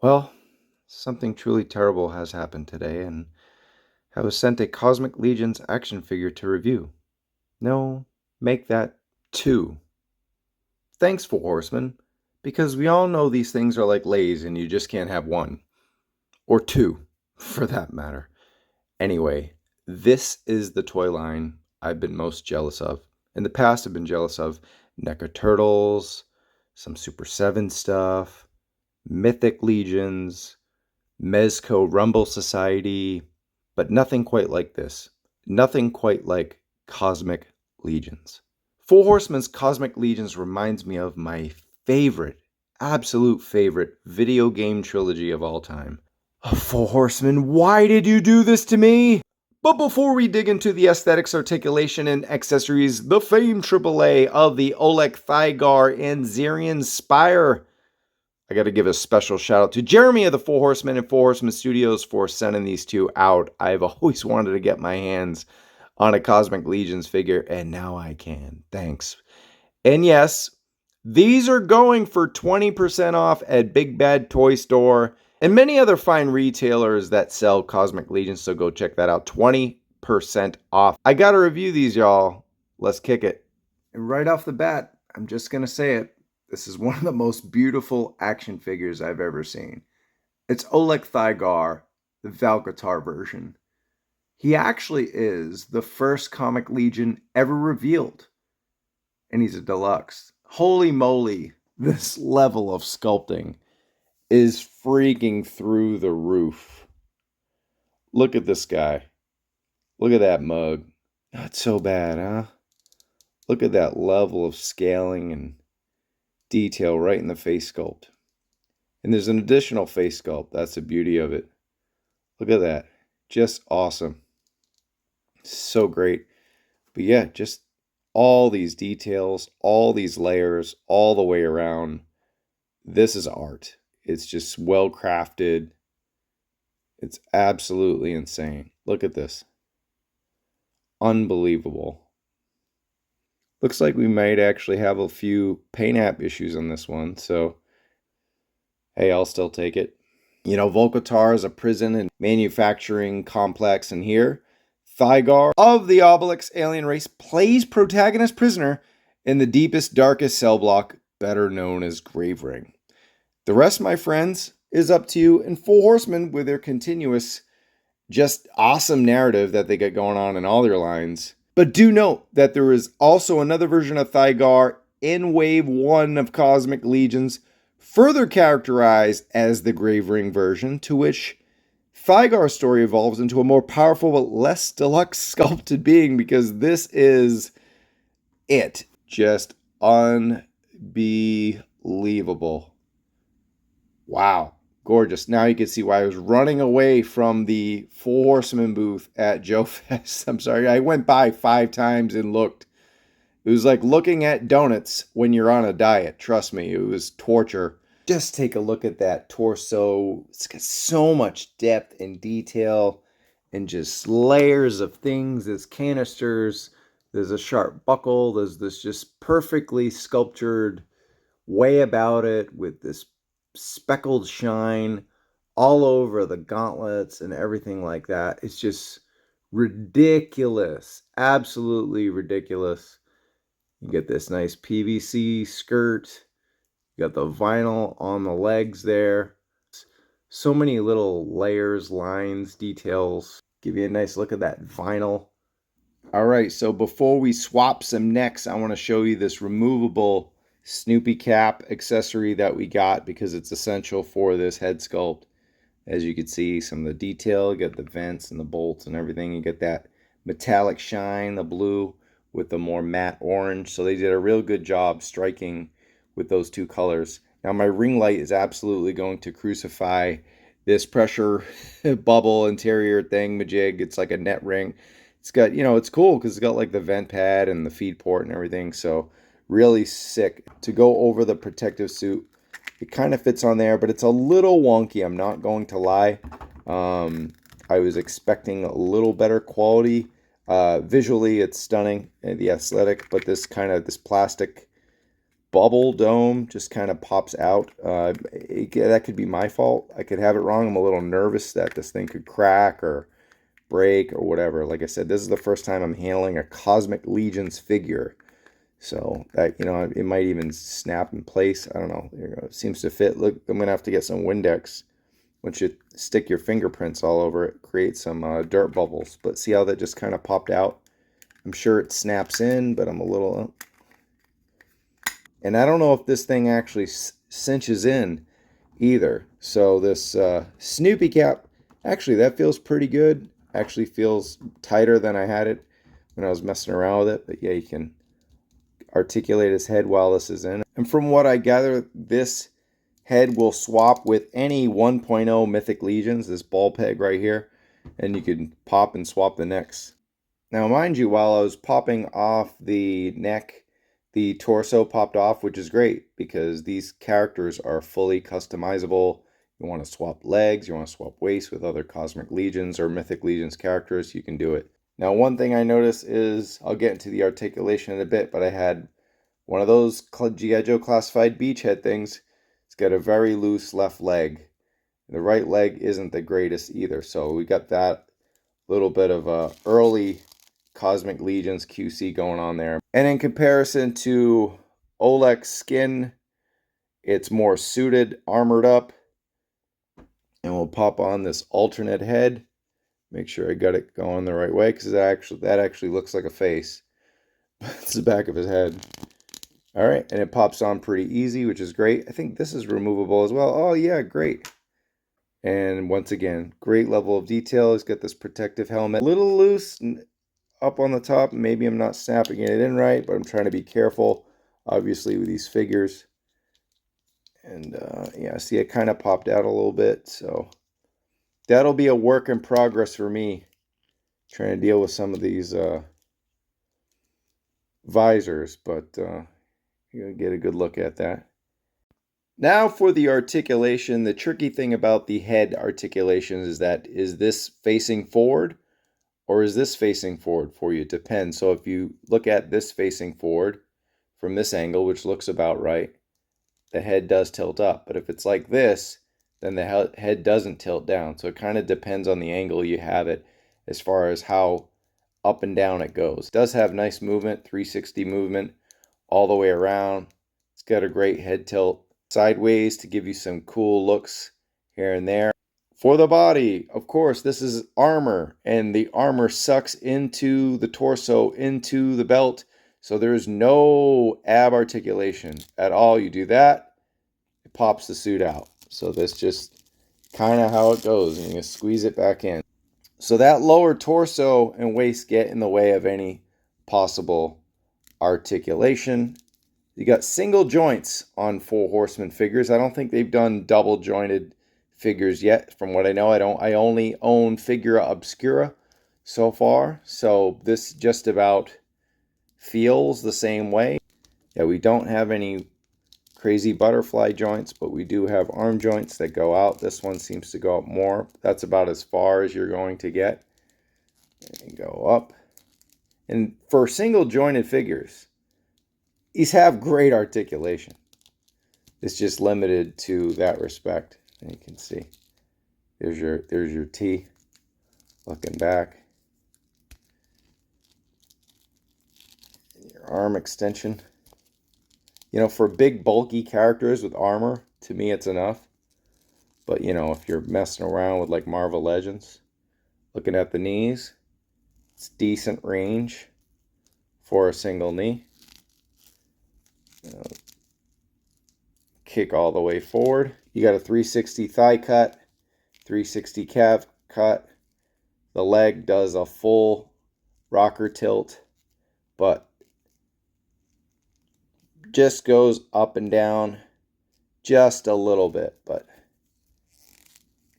Well, something truly terrible has happened today, and I was sent a Cosmic Legion's action figure to review. No, make that two. Thanks for Horsemen, because we all know these things are like Lays and you just can't have one. Or two, for that matter. Anyway, this is the toy line I've been most jealous of. In the past, I've been jealous of NECA Turtles, some Super 7 stuff, Mythic Legions, Mezco Rumble Society, but nothing quite like this. Nothing quite like Cosmic Legions. Four Horsemen's Cosmic Legions reminds me of my favorite, absolute favorite video game trilogy of all time. Oh, Four Horsemen, why did you do this to me? But before we dig into the aesthetics, articulation, and accessories, the famed AAA of the ucked Thygar and Zirian Spire, I got to give a special shout out to Jeremy of the Four Horsemen and Four Horsemen Studios for sending these two out. I've always wanted to get my hands on a Cosmic Legions figure, and now I can. Thanks. And yes, these are going for 20% off at Big Bad Toy Store and many other fine retailers that sell Cosmic Legions, so go check that out. 20% off. I got to review these, y'all. Let's kick it. And right off the bat, I'm just going to say it. This is one of the most beautiful action figures I've ever seen. It's ucked Thygar, the Valkatar version. He actually is the first Comic Legion ever revealed. And he's a deluxe. Holy moly, this level of sculpting is freaking through the roof. Look at this guy. Look at that mug. Not so bad, huh? Look at that level of scaling and detail right in the face sculpt. And there's an additional face sculpt. That's the beauty of it. Look at that. Just awesome. So great. But yeah, just all these details, all these layers, all the way around. This is art. It's just well crafted. It's absolutely insane. Look at this. Unbelievable. Looks like we might actually have a few paint app issues on this one, so hey, I'll still take it. You know, Volkatar is a prison and manufacturing complex, and here, Thygar of the Obelix alien race plays protagonist prisoner in the deepest, darkest cell block, better known as Gravering. The rest, my friends, is up to you and Four Horsemen with their continuous, just awesome narrative that they get going on in all their lines. But do note that there is also another version of Thygar in Wave 1 of Cosmic Legions, further characterized as the Gravering version, to which Thygar's story evolves into a more powerful but less deluxe sculpted being, because this is it. Just unbelievable. Wow. Gorgeous. Now you can see why I was running away from the Four Horsemen booth at Joe Fest. I'm sorry. I went by 5 times and looked. It was like looking at donuts when you're on a diet. Trust me, it was torture. Just take a look at that torso. It's got so much depth and detail and just layers of things. There's canisters. There's a sharp buckle. There's this just perfectly sculptured way about it with this speckled shine all over the gauntlets and everything like that. It's just ridiculous. Absolutely ridiculous. You get this nice PVC skirt. You got the vinyl on the legs there. So many little layers, lines, details. Give you a nice look at that vinyl. All right, so before we swap some necks, I want to show you this removable Snoopy cap accessory that we got because it's essential for this head sculpt. As you can see, some of the detail, you get the vents and the bolts and everything. You get that metallic shine, the blue with the more matte orange. So they did a real good job striking with those two colors. Now my ring light is absolutely going to crucify this pressure bubble interior thing majig. It's like a net ring. It's got, you know, it's cool because it's got like the vent pad and the feed port and everything. So really sick. To go over the protective suit, it kind of fits on there, but it's a little wonky, I'm not going to lie. I was expecting a little better quality. Visually, it's stunning, the aesthetic, but this plastic bubble dome just kind of pops out. That could be my fault. I could have it wrong. I'm a little nervous that this thing could crack or break or whatever. Like I said, this is the first time I'm handling a Cosmic Legions figure. So that, you know, it might even snap in place. I don't know. It seems to fit. Look, I'm going to have to get some Windex. Once you stick your fingerprints all over it, create some dirt bubbles. But see how that just kind of popped out? I'm sure it snaps in, but I'm a little... And I don't know if this thing actually cinches in either. So this Snoopy cap, actually that feels pretty good. Actually feels tighter than I had it when I was messing around with it. But yeah, you can articulate his head while this is in. And from what I gather, this head will swap with any 1.0 Mythic Legions, this ball peg right here, and you can pop and swap the necks. Now, mind you, while I was popping off the neck, the torso popped off, which is great because these characters are fully customizable. You want to swap legs, you want to swap waist with other Cosmic Legions or Mythic Legions characters, you can do it. Now, one thing I noticed is, I'll get into the articulation in a bit, but I had one of those G.I. Joe classified Beachhead things. It's got a very loose left leg. The right leg isn't the greatest either, so we got that little bit of early Cosmic Legions QC going on there. And in comparison to Oleg's skin, it's more suited, armored up. And we'll pop on this alternate head. Make sure I got it going the right way, because that actually looks like a face. It's the back of his head. All right, and it pops on pretty easy, which is great. I think this is removable as well. Oh yeah, great. And once again, great level of detail. He's got this protective helmet. A little loose up on the top. Maybe I'm not snapping it in right, but I'm trying to be careful, obviously, with these figures. And yeah, see, it kind of popped out a little bit. So that'll be a work in progress for me, trying to deal with some of these visors. But you'll get a good look at that. Now for the articulation. The tricky thing about the head articulations is that, is this facing forward or is this facing forward for you? It depends. So if you look at this facing forward from this angle, which looks about right, the head does tilt up. But if it's like this, then the head doesn't tilt down. So it kind of depends on the angle you have it as far as how up and down it goes. It does have nice movement, 360 movement all the way around. It's got a great head tilt sideways to give you some cool looks here and there. For the body, of course, this is armor, and the armor sucks into the torso, into the belt, so there's no ab articulation at all. You do that, it pops the suit out. So that's just kind of how it goes, and you can squeeze it back in. So that lower torso and waist get in the way of any possible articulation. You got single joints on full Horseman figures. I don't think they've done double jointed figures yet. From what I know, I only own Figura Obscura so far. So this just about feels the same way. Yeah, we don't have any crazy butterfly joints, but we do have arm joints that go out. This one seems to go up more. That's about as far as you're going to get. And go up. And for single jointed figures, these have great articulation. It's just limited to that respect. And you can see there's your T looking back. Your arm extension. You know, for big bulky characters with armor, to me it's enough. But you know, if you're messing around with like Marvel Legends, looking at the knees, it's decent range for a single knee. Kick all the way forward. You got a 360 thigh cut, 360 calf cut. The leg does a full rocker tilt, but just goes up and down just a little bit, but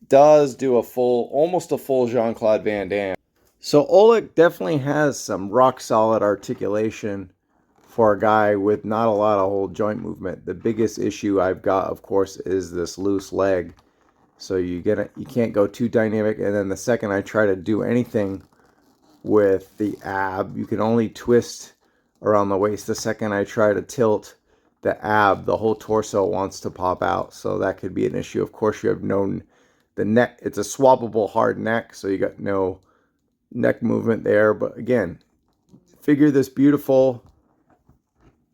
does do a full, almost a full Jean-Claude Van Damme. So Oleg definitely has some rock solid articulation for a guy with not a lot of whole joint movement. The biggest issue I've got, of course, is this loose leg. So you can't go too dynamic. And then the second I try to do anything with the ab, you can only twist around the waist. The second I try to tilt, the whole torso wants to pop out, so that could be an issue. Of course, you have the neck. It's a swappable hard neck, so you got no neck movement there. But again, figure this beautiful,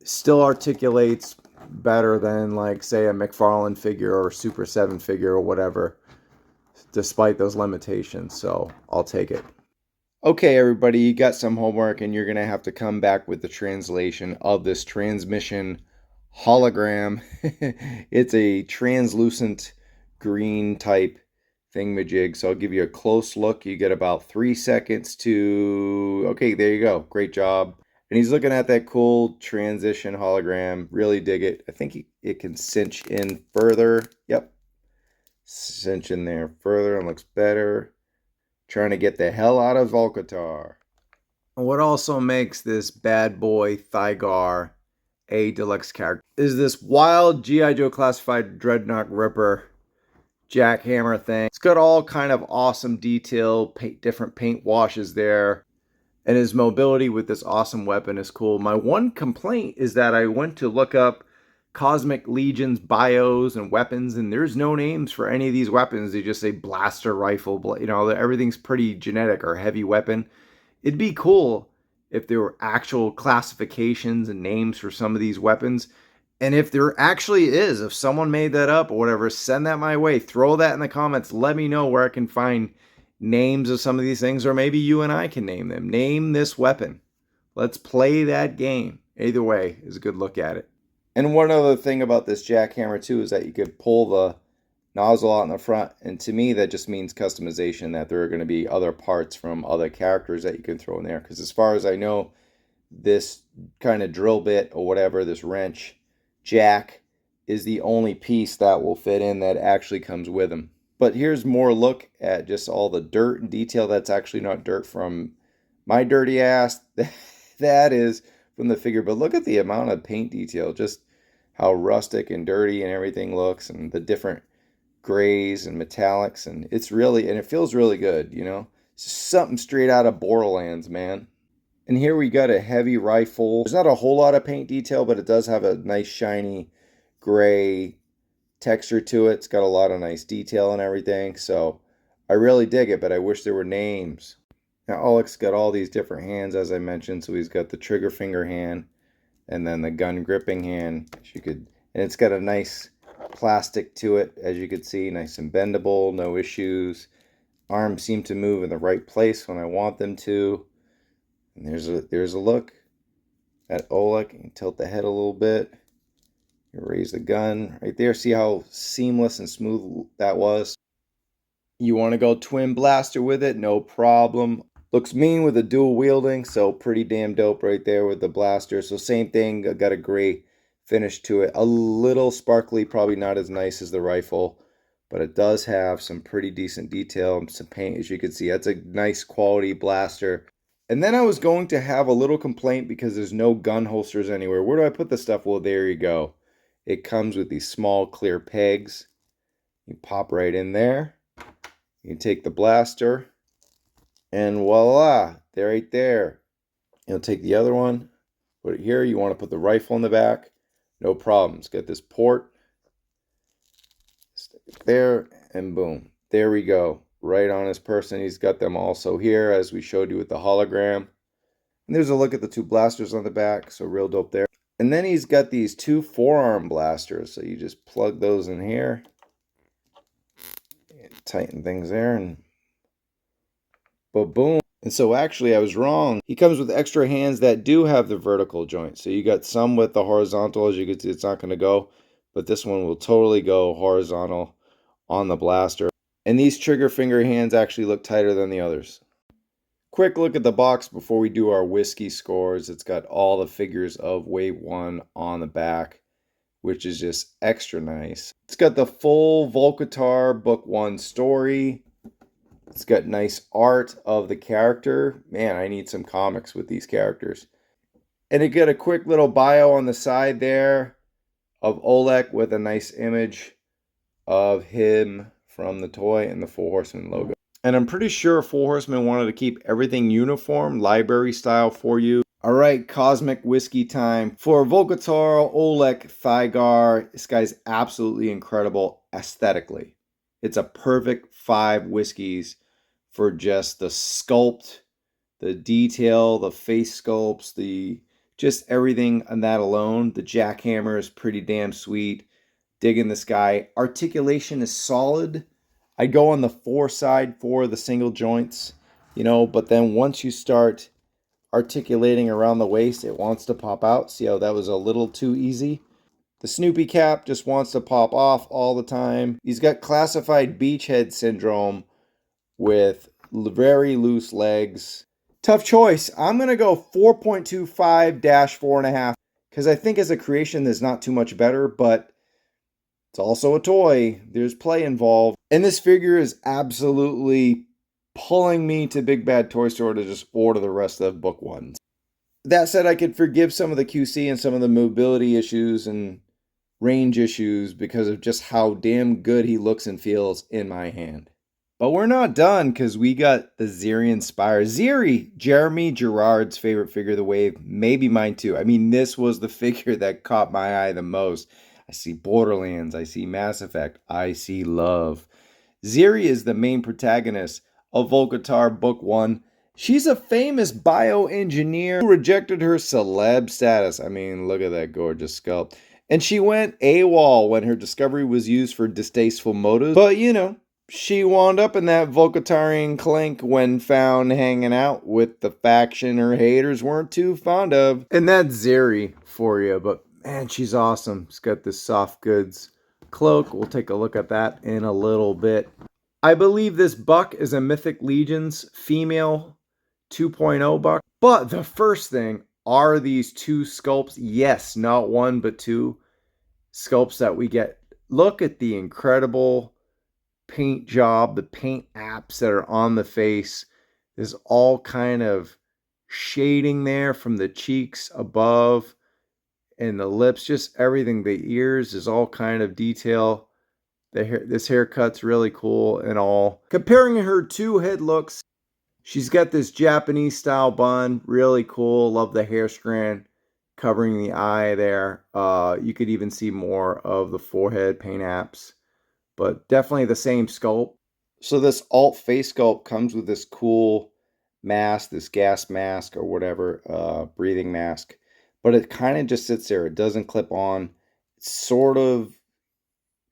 still articulates better than like say a McFarlane figure or Super 7 figure or whatever, despite those limitations. So I'll take it. Okay, everybody, you got some homework, and you're going to have to come back with the translation of this transmission hologram. It's a translucent green type thingamajig. So I'll give you a close look. You get about 3 seconds to... Okay, there you go. Great job. And he's looking at that cool transition hologram. Really dig it. I think it can cinch in further. Yep. Cinch in there further and looks better. Trying to get the hell out of Volcatar. What also makes this bad boy Thygar a deluxe character is this wild G.I. Joe classified Dreadnought Ripper Jackhammer thing. It's got all kind of awesome detail, different paint washes there, and his mobility with this awesome weapon is cool. My one complaint is that I went to look up Cosmic Legion's bios and weapons, and there's no names for any of these weapons. They just say blaster, rifle, you know, everything's pretty genetic or heavy weapon. It'd be cool if there were actual classifications and names for some of these weapons. And if there actually is, if someone made that up or whatever, send that my way. Throw that in the comments. Let me know where I can find names of some of these things, or maybe you and I can name them. Name this weapon. Let's play that game. Either way is a good look at it. And one other thing about this jackhammer too is that you could pull the nozzle out in the front, and to me that just means customization, that there are going to be other parts from other characters that you can throw in there, because as far as I know, this kind of drill bit or whatever, this wrench jack, is the only piece that will fit in that actually comes with him. But here's more look at just all the dirt and detail. That's actually not dirt from my dirty ass. That is from the figure. But look at the amount of paint detail, just how rustic and dirty and everything looks, and the different grays and metallics, and it's really, and it feels really good, you know. It's just something straight out of Borderlands, man. And here we got a heavy rifle. There's not a whole lot of paint detail, but it does have a nice shiny gray texture to it. It's got a lot of nice detail and everything, so I really dig it, but I wish there were names. Now Oleg's got all these different hands, as I mentioned. So he's got the trigger finger hand, and then the gun gripping hand, and it's got a nice plastic to it, as you could see, nice and bendable, no issues. Arms seem to move in the right place when I want them to. And there's a look at Oleg. You can tilt the head a little bit. You raise the gun right there. See how seamless and smooth that was? You want to go twin blaster with it? No problem. Looks mean with the dual wielding, so pretty damn dope right there with the blaster. So same thing, got a gray finish to it. A little sparkly, probably not as nice as the rifle, but it does have some pretty decent detail, some paint, as you can see. That's a nice quality blaster. And then I was going to have a little complaint because there's no gun holsters anywhere. Where do I put the stuff? Well, there you go. It comes with these small clear pegs. You pop right in there. You can take the blaster, and voila, they're right there. You'll take the other one, put it here. You want to put the rifle in the back, no problem. It's got this port. Stick it there, and boom. There we go. Right on his person. He's got them also here, as we showed you with the hologram. And there's a look at the two blasters on the back, so real dope there. And then he's got these two forearm blasters, so you just plug those in here. Tighten things there, and boom. And so actually I was wrong. He comes with extra hands that do have the vertical joint. So you got some with the horizontal. As you can see, it's not going to go, but this one will totally go horizontal on the blaster. And these trigger finger hands actually look tighter than the others. Quick look at the box before we do our whiskey scores. It's got all the figures of Wave 1 on the back, which is just extra nice. It's got the full Volcatar Book 1 story. It's got nice art of the character. Man, I need some comics with these characters. And it got a quick little bio on the side there of Oleg with a nice image of him from the toy and the Four Horsemen logo. And I'm pretty sure Four Horsemen wanted to keep everything uniform, library style for you. All right, Cosmic Whiskey time. For Volkatar Oleg Thygar, this guy's absolutely incredible aesthetically. It's a perfect 5 whiskeys for just the sculpt, the detail, the face sculpts, the just everything on that alone. The Jackhammer is pretty damn sweet. Digging this guy. Articulation is solid. I'd go on the 4 side for the single joints, but then once you start articulating around the waist, it wants to pop out. See how that was a little too easy? The Snoopy cap just wants to pop off all the time. He's got classified beachhead syndrome with very loose legs. Tough choice. I'm going to go 4.25 4.5 because I think as a creation, there's not too much better, but it's also a toy. There's play involved. And this figure is absolutely pulling me to Big Bad Toy Store to just order the rest of book 1. That said, I could forgive some of the QC and some of the mobility issues and range issues because of just how damn good he looks and feels in my hand. But we're not done because we got the Ziri Inspire. Ziri, Jeremy Gerard's favorite figure of the wave, maybe mine too. I mean, this was the figure that caught my eye the most. I see Borderlands, I see Mass Effect, I see love. Ziri is the main protagonist of Volkatar Book 1. She's a famous bioengineer who rejected her celeb status. I mean, look at that gorgeous sculpt. And she went AWOL when her discovery was used for distasteful motives. But, she wound up in that Volkatarian clink when found hanging out with the faction her haters weren't too fond of. And that's Ziri for you, but man, she's awesome. She's got this soft goods cloak. We'll take a look at that in a little bit. I believe this buck is a Mythic Legions female 2.0 buck. But the first thing are these 2 sculpts. Yes, not 1, but 2 sculpts that we get. Look at the incredible paint job, the paint apps that are on the face. There's all kind of shading there from the cheeks above and the lips, just everything. The ears is all kind of detail. This haircut's really cool and all. Comparing her to head looks, she's got this Japanese style bun, really cool. Love the hair strand covering the eye there. You could even see more of the forehead paint apps, but definitely the same sculpt. So this alt face sculpt comes with this cool mask, this gas mask or whatever, breathing mask, but it kind of just sits there. It doesn't clip on. It's sort of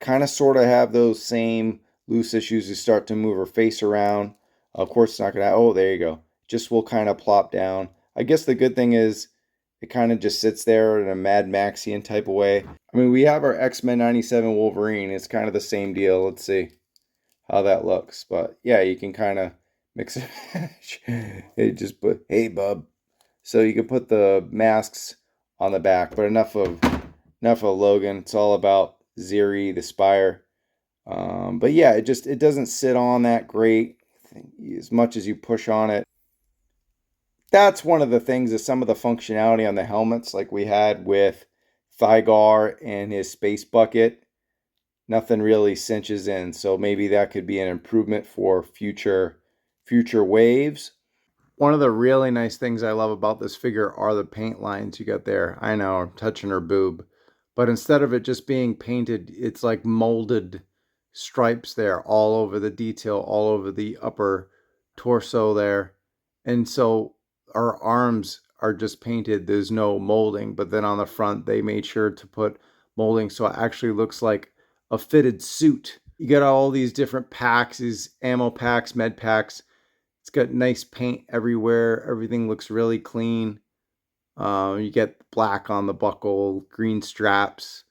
have those same loose issues. You start to move her face around. Of course, it's not going to, oh, there you go. Just will kind of plop down. I guess the good thing is it kind of just sits there in a Mad Maxian type of way. I mean, we have our X-Men 97 Wolverine. It's kind of the same deal. Let's see how that looks. But yeah, you can kind of mix it. It just put, hey, bub. So you can put the masks on the back. But enough of Logan. It's all about Ziri, the Spire. But yeah, it doesn't sit on that great as much as you push on it. That's one of the things is some of the functionality on the helmets like we had with Thygar and his space bucket. Nothing really cinches in, so maybe that could be an improvement for future waves. One of the really nice things I love about this figure are the paint lines you got there. I know, I'm touching her boob. But instead of it just being painted, it's like molded stripes there all over the detail, all over the upper torso there. And so our arms are just painted. There's no molding. But then on the front, they made sure to put molding so it actually looks like a fitted suit. You got all these different packs, these ammo packs, med packs. It's got nice paint everywhere. Everything looks really clean. You get black on the buckle, green straps.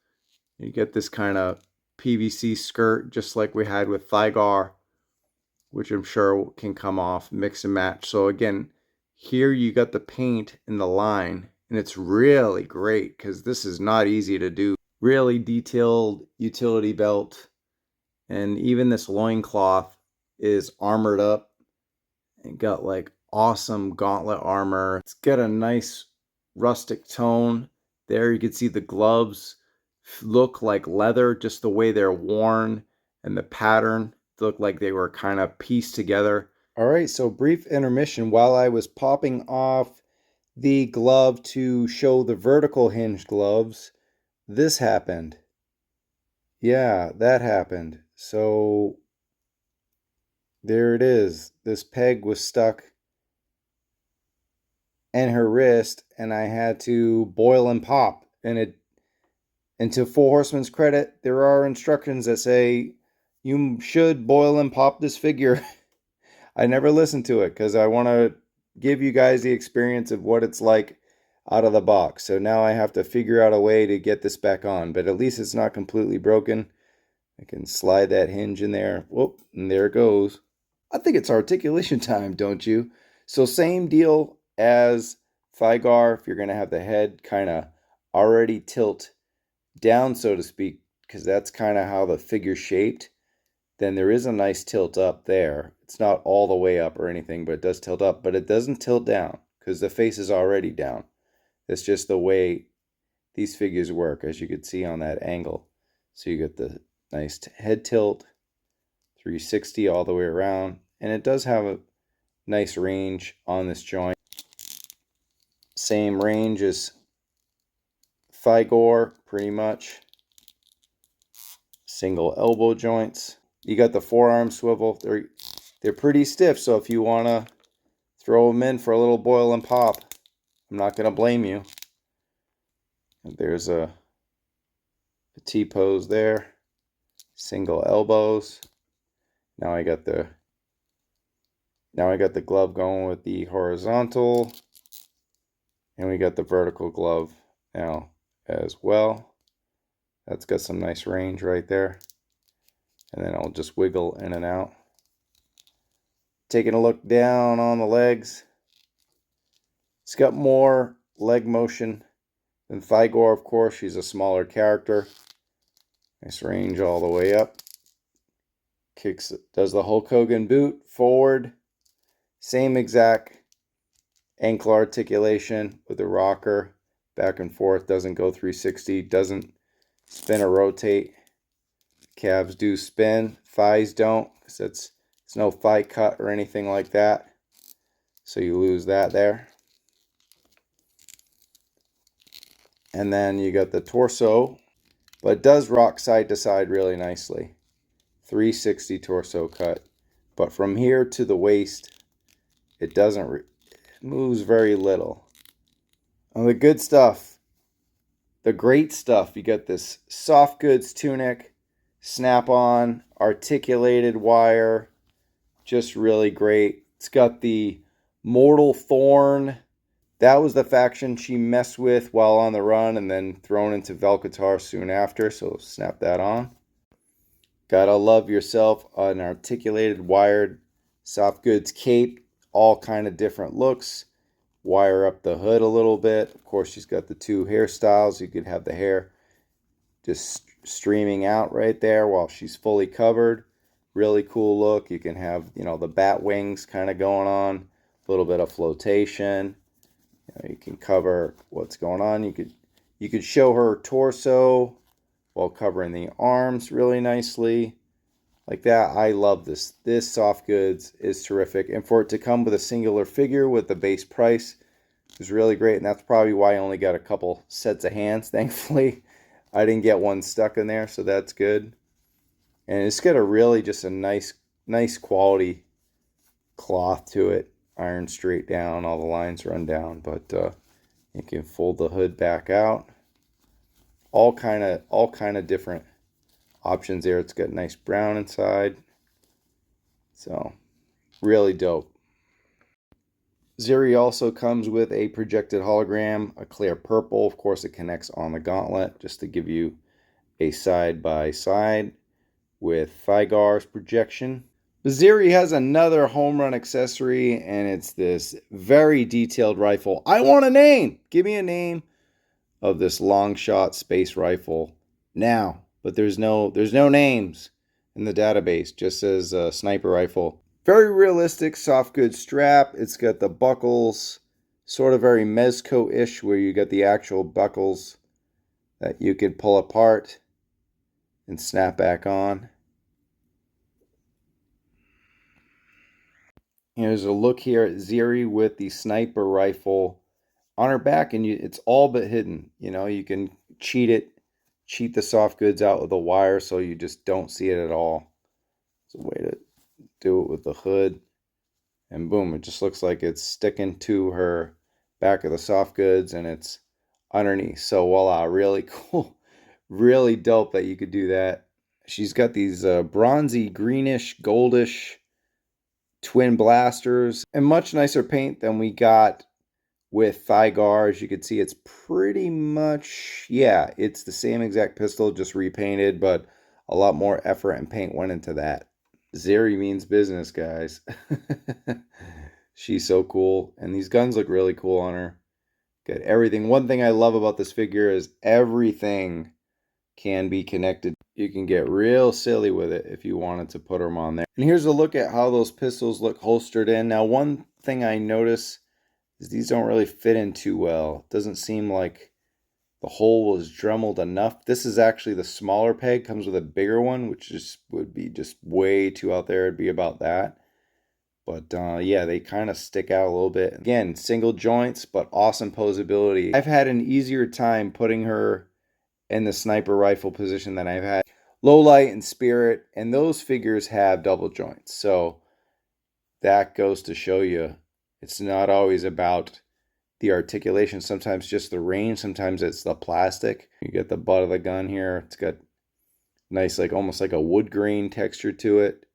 You get this kind of PVC skirt, just like we had with Thygar, which I'm sure can come off, mix and match. So again, here you got the paint in the line, and it's really great because this is not easy to do. Really detailed utility belt, and even this loincloth is armored up and got like awesome gauntlet armor. It's got a nice rustic tone. There you can see the gloves look like leather, just the way they're worn, and the pattern look like they were kind of pieced together. All right, so brief intermission while I was popping off the glove to show the vertical hinge gloves, this happened. Yeah, that happened. So there it is. This peg was stuck in her wrist, and I had to boil and pop. And to Four Horsemen's credit, there are instructions that say you should boil and pop this figure. I never listened to it because I want to give you guys the experience of what it's like out of the box. So now I have to figure out a way to get this back on, but at least it's not completely broken. I can slide that hinge in there. Whoop, and there it goes. I think it's articulation time, don't you? So same deal as Thygar, if you're going to have the head kind of already tilt down, so to speak, because that's kind of how the figure's shaped, then there is a nice tilt up there. It's not all the way up or anything, but it does tilt up, but it doesn't tilt down because the face is already down. It's just the way these figures work, as you could see on that angle. So you get the nice head tilt, 360 all the way around, and it does have a nice range on this joint. Same range as Thigor, pretty much. Single elbow joints. You got the forearm swivel. They're pretty stiff, so if you want to throw them in for a little boil and pop, I'm not going to blame you. There's a T-pose there. Single elbows. Now I got the glove going with the horizontal, and we got the vertical glove now as well. That's got some nice range right there. And then I'll just wiggle in and out. Taking a look down on the legs. It's got more leg motion than Thygor, of course. She's a smaller character. Nice range all the way up. Kicks, does the Hulk Hogan boot forward. Same exact ankle articulation with the rocker. Back and forth. Doesn't go 360. Doesn't spin or rotate. Calves do spin. Thighs don't, because it's no thigh cut or anything like that. So you lose that there. And then you got the torso, but it does rock side to side really nicely. 360 torso cut. But from here to the waist, it doesn't, it moves very little. And the good stuff, the great stuff, you got this soft goods tunic, snap-on, articulated wire, just really great. It's got the Mortal Thorn. That was the faction she messed with while on the run and then thrown into Velcatar soon after, so snap that on. Gotta love yourself an articulated wired soft goods cape, all kind of different looks. Wire up the hood a little bit. Of course, she's got the two hairstyles. You could have the hair just streaming out right there while she's fully covered. Really cool look. You can have, the bat wings kind of going on, a little bit of flotation. You can cover what's going on. You could show her torso while covering the arms really nicely. Like that. I love this. This soft goods is terrific. And for it to come with a singular figure with the base price is really great. And that's probably why I only got a couple sets of hands, thankfully. I didn't get one stuck in there, so that's good. And it's got a really just a nice quality cloth to it. Iron straight down, all the lines run down, but you can fold the hood back out. All kind of different options there. It's got nice brown inside, so really dope. Ziri also comes with a projected hologram, a clear purple. Of course, it connects on the gauntlet just to give you a side by side with Thygar's projection. Ziri has another home run accessory, and it's this very detailed rifle. I want a name. Give me a name of this long shot space rifle now. But there's no names in the database. Just says sniper rifle. Very realistic soft goods strap. It's got the buckles, sort of very Mezco-ish, where you get the actual buckles that you can pull apart and snap back on. Here's a look here at Ziri with the sniper rifle on her back, and it's all but hidden. You know, you can cheat the soft goods out with a wire so you just don't see it at all. It's a way to do it with the hood. And boom, it just looks like it's sticking to her back of the soft goods and it's underneath. So voila, really cool. Really dope that you could do that. She's got these bronzy, greenish, goldish twin blasters and much nicer paint than we got with Thygar. As you can see, it's pretty much, yeah, it's the same exact pistol, just repainted, but a lot more effort and paint went into that. Ziri means business, guys. She's so cool. And these guns look really cool on her. Got everything. One thing I love about this figure is everything can be connected. You can get real silly with it if you wanted to put them on there. And here's a look at how those pistols look holstered in. Now, one thing I notice is these don't really fit in too well. It doesn't seem like the hole was dremeled enough. This is actually the smaller peg, comes with a bigger one, which just would be just way too out there. It'd be about that. But yeah, they kind of stick out a little bit. Again, single joints, but awesome posability. I've had an easier time putting her in the sniper rifle position than I've had low light and spirit, and those figures have double joints. So that goes to show you it's not always about the articulation, sometimes just the range, sometimes it's the plastic. You get the butt of the gun here. It's got nice, like almost like a wood grain texture to it.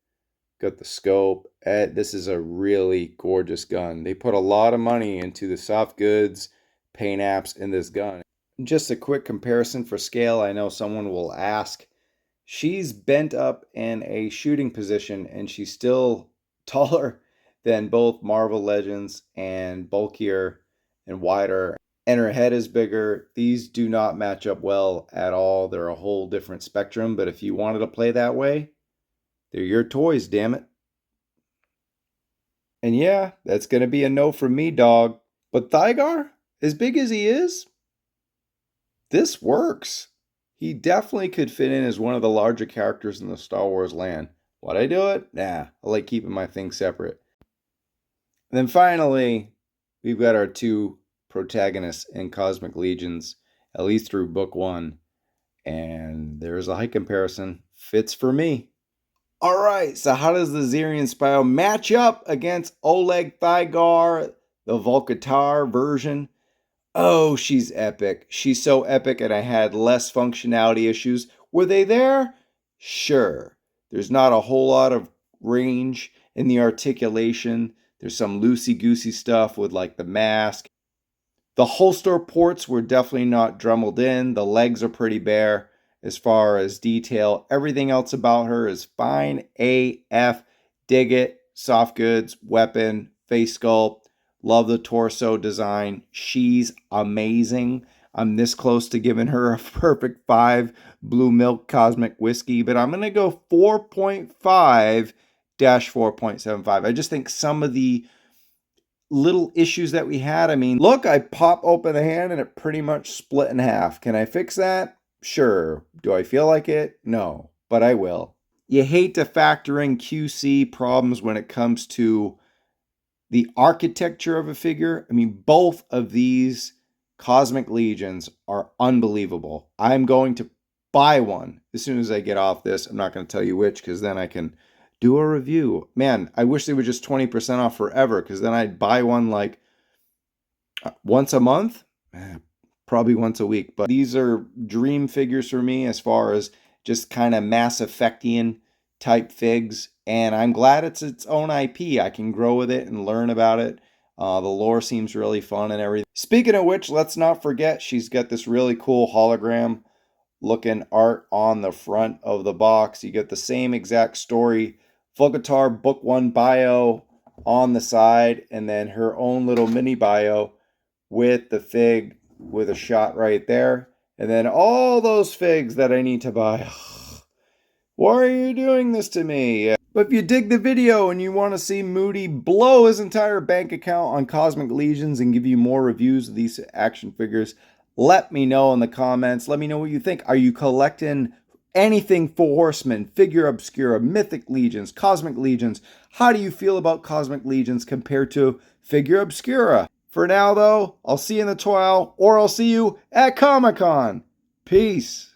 Got the scope. This is a really gorgeous gun. They put a lot of money into the soft goods, paint apps in this gun. Just a quick comparison for scale. I know someone will ask. She's bent up in a shooting position and she's still taller than both Marvel Legends and bulkier and wider, and her head is bigger. These do not match up well at all. They're a whole different spectrum, but if you wanted to play that way, they're your toys, damn it. And yeah, that's going to be a no from me, dog. But Thygar, as big as he is, this works. He definitely could fit in as one of the larger characters in the Star Wars land. Would I do it? Nah, I like keeping my things separate. And then finally, we've got our two protagonists in Cosmic Legions, at least through book one. And there's a height comparison. Fits for me. All right, so how does the Zirian Spio match up against Oleg Thygar, the Volkatar version? Oh, she's epic. She's so epic, and I had less functionality issues. Were they there? Sure. There's not a whole lot of range in the articulation. There's some loosey-goosey stuff with like the mask. The holster ports were definitely not dremeled in. The legs are pretty bare as far as detail. Everything else about her is fine. AF. Dig it. Soft goods, weapon, face sculpt. Love the torso design. She's amazing. I'm this close to giving her a perfect 5 blue milk cosmic whiskey, but I'm going to go 4.5-4.75. I just think some of the little issues that we had, I mean, look, I pop open the hand and it pretty much split in half. Can I fix that? Sure. Do I feel like it? No, but I will. You hate to factor in QC problems when it comes to the architecture of a figure. I mean, both of these Cosmic Legions are unbelievable. I'm going to buy one as soon as I get off this. I'm not going to tell you which, because then I can do a review. Man, I wish they were just 20% off forever, because then I'd buy one like once a month, probably once a week. But these are dream figures for me as far as just kind of Mass Effectian type figs. And I'm glad it's its own IP. I can grow with it and learn about it. The lore seems really fun and everything. Speaking of which, let's not forget she's got this really cool hologram looking art on the front of the box. You get the same exact story. Volkatar book 1 bio on the side, and then her own little mini bio with the fig with a shot right there. And then all those figs that I need to buy. Why are you doing this to me? But if you dig the video and you want to see Moody blow his entire bank account on Cosmic Legions and give you more reviews of these action figures, let me know in the comments. Let me know what you think. Are you collecting anything for Horsemen, Figure Obscura, Mythic Legions, Cosmic Legions? How do you feel about Cosmic Legions compared to Figure Obscura? For now, though, I'll see you in the toy aisle or I'll see you at Comic-Con. Peace.